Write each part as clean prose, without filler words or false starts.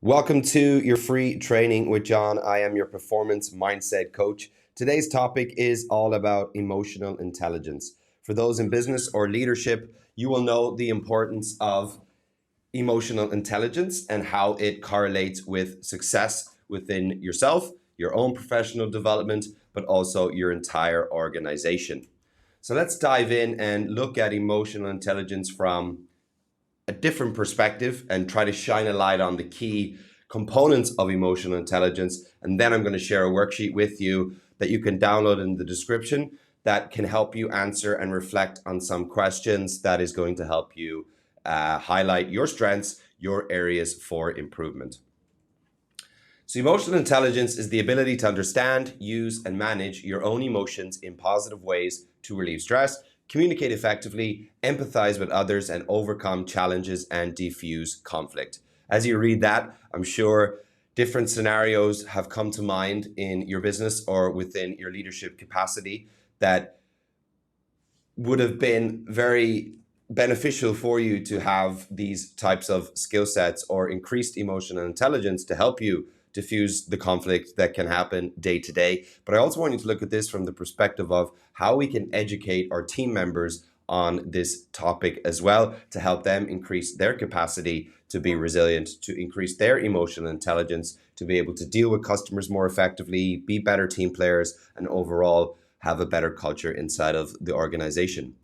Welcome to your free training with John. I am your performance mindset coach. Today's topic is all about emotional intelligence. For those in business or leadership, you will know the importance of emotional intelligence and how it correlates with success within yourself, your own professional development, but also your entire organization. So let's dive in and look at emotional intelligence from a different perspective and try to shine a light on the key components of emotional intelligence. And then I'm going to share a worksheet with you that you can download in the description that can help you answer and reflect on some questions that is going to help you highlight your strengths, your areas for improvement. So emotional intelligence is the ability to understand, use, and manage your own emotions in positive ways to relieve stress, communicate effectively, empathize with others, and overcome challenges and diffuse conflict. As you read that, I'm sure different scenarios have come to mind in your business or within your leadership capacity that would have been very beneficial for you to have these types of skill sets or increased emotional intelligence to help you diffuse the conflict that can happen day to day. But I also want you to look at this from the perspective of how we can educate our team members on this topic as well to help them increase their capacity to be resilient, to increase their emotional intelligence, to be able to deal with customers more effectively, be better team players, and overall have a better culture inside of the organization.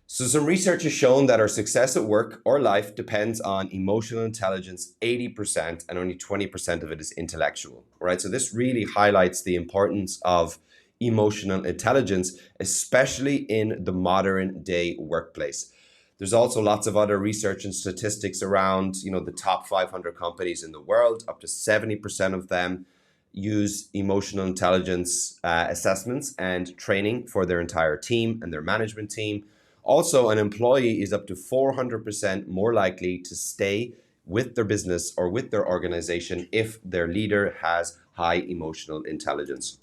So some research has shown that our success at work or life depends on emotional intelligence 80% and only 20% of it is intellectual, right? So this really highlights the importance of emotional intelligence, especially in the modern day workplace. There's also lots of other research and statistics around, the top 500 companies in the world. Up to 70% of them use emotional intelligence assessments and training for their entire team and their management team. Also, an employee is up to 400% more likely to stay with their business or with their organization if their leader has high emotional intelligence.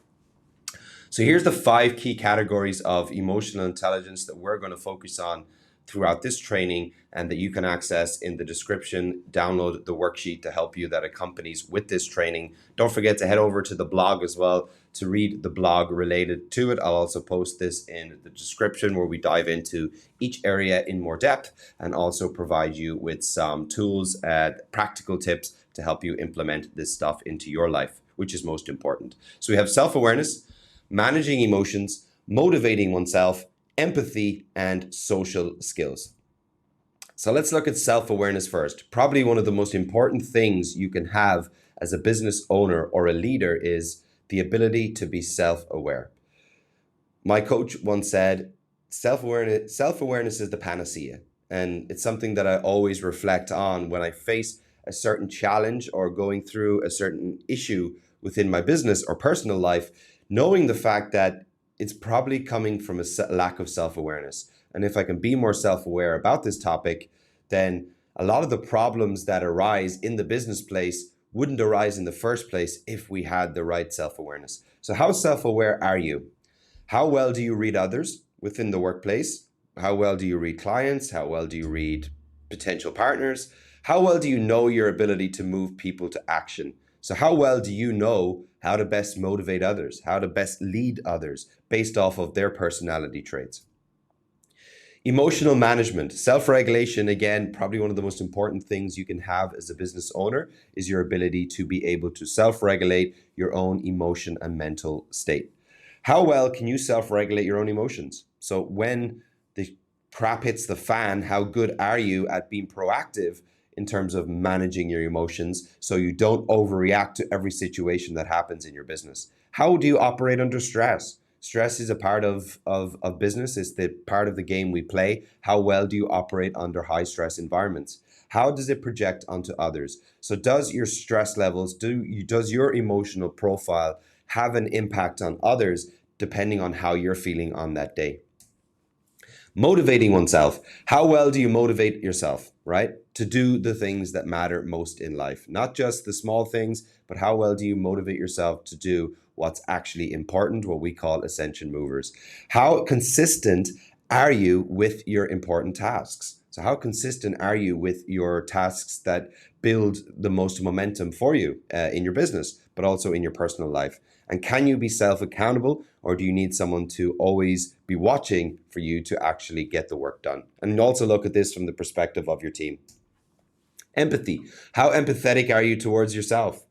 So here's the 5 key categories of emotional intelligence that we're going to focus on throughout this training and that you can access in the description. Download the worksheet to help you that accompanies with this training. Don't forget to head over to the blog as well to read the blog related to it. I'll also post this in the description where we dive into each area in more depth and also provide you with some tools and practical tips to help you implement this stuff into your life, which is most important. So we have self-awareness, managing emotions, motivating oneself, empathy, and social skills. So let's look at self-awareness first. Probably one of the most important things you can have as a business owner or a leader is the ability to be self-aware. My coach once said, self-awareness is the panacea. And it's something that I always reflect on when I face a certain challenge or going through a certain issue within my business or personal life, knowing the fact that it's probably coming from a lack of self-awareness. And if I can be more self-aware about this topic, then a lot of the problems that arise in the business place wouldn't arise in the first place if we had the right self-awareness. So how self-aware are you? How well do you read others within the workplace? How well do you read clients? How well do you read potential partners? How well do you know your ability to move people to action? So how well do you know how to best motivate others, how to best lead others based off of their personality traits? Emotional management, self-regulation, again, probably one of the most important things you can have as a business owner is your ability to be able to self-regulate your own emotion and mental state. How well can you self-regulate your own emotions? So when the crap hits the fan, how good are you at being proactive in terms of managing your emotions so you don't overreact to every situation that happens in your business? How do you operate under stress? Stress is a part of business. It's the part of the game we play. How well do you operate under high stress environments? How does it project onto others? So does your stress levels, does your emotional profile have an impact on others depending on how you're feeling on that day? Motivating oneself. How well do you motivate yourself, right? To do the things that matter most in life, not just the small things, but how well do you motivate yourself to do what's actually important, what we call ascension movers? How consistent are you with your important tasks? So how consistent are you with your tasks that build the most momentum for you in your business, but also in your personal life? And can you be self-accountable, or do you need someone to always be watching for you to actually get the work done? And also look at this from the perspective of your team. Empathy. How empathetic are you towards yourself?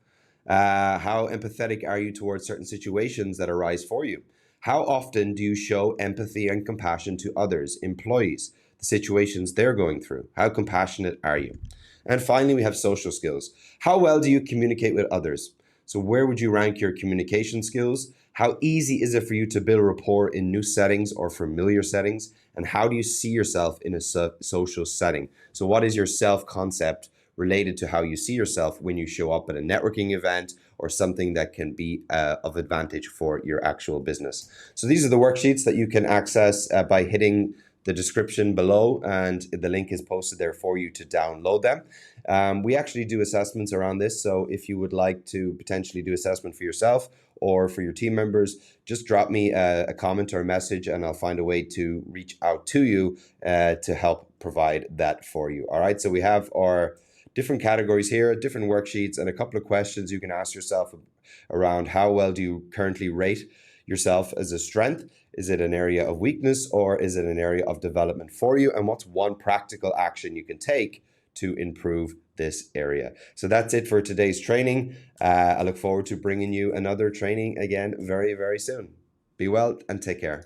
How empathetic are you towards certain situations that arise for you? How often do you show empathy and compassion to others, employees, the situations they're going through? How compassionate are you? And finally, we have social skills. How well do you communicate with others? So, where would you rank your communication skills? How easy is it for you to build rapport in new settings or familiar settings? And how do you see yourself in a social setting? So, what is your self concept related to how you see yourself when you show up at a networking event or something that can be of advantage for your actual business? So, these are the worksheets that you can access by hitting the description below, and the link is posted there for you to download them. We actually do assessments around this, so if you would like to potentially do assessment for yourself or for your team members, just drop me a comment or a message, and I'll find a way to reach out to you to help provide that for you. All right, so we have our different categories here, different worksheets, and a couple of questions you can ask yourself around how well do you currently rate yourself as a strength? Is it an area of weakness, or is it an area of development for you? And what's one practical action you can take to improve this area? So that's it for today's training. I look forward to bringing you another training again very, very soon. Be well and take care.